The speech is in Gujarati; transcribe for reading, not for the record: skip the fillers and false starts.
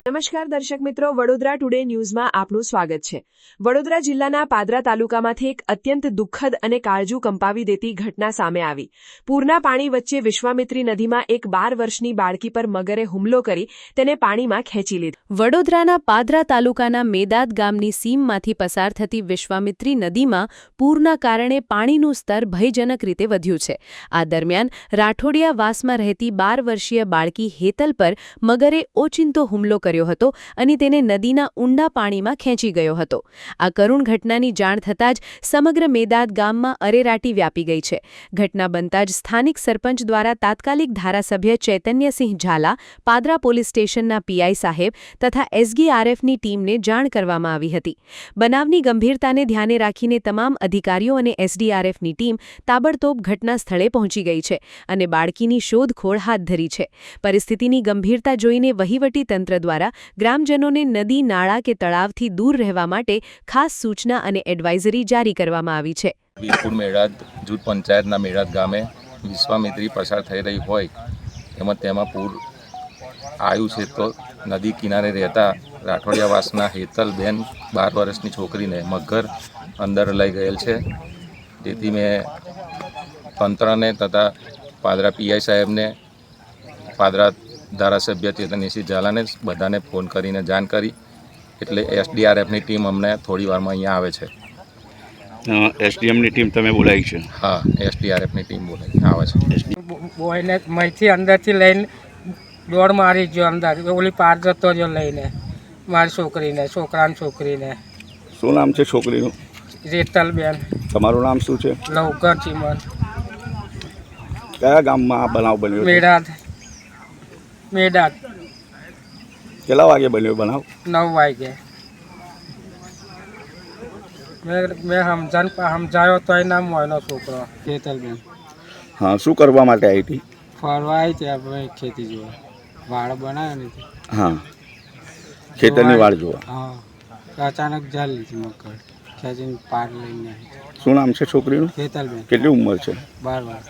નમસ્કાર દર્શક મિત્રો, વડોદરા ટુડે ન્યૂઝમાં આપનું સ્વાગત છે। વડોદરા જિલ્લાના પાદરા તાલુકામાંથી એક અત્યંત દુઃખદ અને કાળજું કંપાવી દેતી ઘટના સામે આવી। પૂરના પાણી વચ્ચે વિશ્વામિત્રી નદીમાં એક 12 વર્ષની બાળકી પર મગરે હુમલો કરી તેને પાણીમાં ખેંચી લીધી। વડોદરાના પાદરા તાલુકાના મેદાદ ગામની સીમમાંથી પસાર થતી વિશ્વામિત્રી નદીમાં પૂરના કારણે પાણીનું સ્તર ભયજનક રીતે વધ્યું છે। આ દરમિયાન રાઠોડિયા વાસમાં રહેતી 12 વર્ષીય બાળકી હેતલ પર મગરે ઓચિંતો હુમલો કર્યો હતો અને તેને નદીના ઊંડા પાણીમાં ખેંચી ગયો હતો। આ કરુણ ઘટનાની જાણ થતાં જ સમગ્ર મેદાદ ગામમાં અરેરાટી વ્યાપી ગઈ છે। ઘટના બનતા જ સ્થાનિક સરપંચ દ્વારા તાત્કાલિક ધારાસભ્ય ચૈતન્યસિંહ ઝાલા, પાદરા પોલીસ સ્ટેશનના પીઆઈ સાહેબ તથા એસડીઆરએફની ટીમને જાણ કરવામાં આવી હતી। બનાવની ગંભીરતાને ધ્યાને રાખીને તમામ અધિકારીઓ અને એસડીઆરએફની ટીમ તાબડતોબ ઘટના સ્થળે પહોંચી ગઈ છે અને બાળકીની શોધખોળ હાથ ધરી છે। પરિસ્થિતિની ગંભીરતા જોઈને વહીવટી તંત્ર દ્વારા ગ્રામજનોને નદી, નાળા કે તળાવથી દૂર રહેવા માટે ખાસ સૂચના અને એડવાઇઝરી જારી કરવામાં આવી છે। વીરપુર મેળાદ જૂથ પંચાયતના મેળાદ ગામે વિશ્વામિત્રી પસાર થઈ રહી હોય તેમાં પૂર આવ્યું છે, તો નદી કિનારે રહેતા રાઠોડિયાવાસના હેતલબેન 12 વર્ષની છોકરીને મગર અંદર લઈ ગયેલ છે। જેથી મેં તંત્રને તથા પાદરા પીઆઈ સાહેબને, પાદરા ધારાસભ્ય ચેતન્યસિંહ ઝાલાને બધાને ફોન કરીને જાણ કરી, એટલે એસડીઆરએફની ટીમ અમને થોડી વારમાં અહીંયા આવે છે। એસડીએમની ટીમ તમે બોલાવી છે? હા, એસડીઆરએફની ટીમ આવે છે। બોયને મહીથી અંદરથી લઈને દોડ મારી ગયો અંદર, ઓલી પાર જતો રહ્યો લઈને મારી છોકરીને। શું નામ છે છોકરીનું? રેતલબેન। તમારું નામ શું છે? લવકર ચીમન। કયા ગામમાં આ બનાવ બન્યો? મેદાદ। કેટલા વાગે બન્યો બનાવ? 9 વાગે। મેં સમજાયો તોય ના મોયનો છોકરો રેતલબેન। હા, શું કરવા માટે આવી હતી? ફરવા આવી ત્યાં ભાઈ ખેતી જોવા, વાળ બનાવ્યો ને। હા, ખેતરની વાળ જોવા। હા, અચાનક જાલ લીધી મગર, ખેંચીને પાર લઈને આવી। શું નામ છે છોકરીનું? રેતલબેન। કેટલી ઉંમર છે? 12 વર્ષ।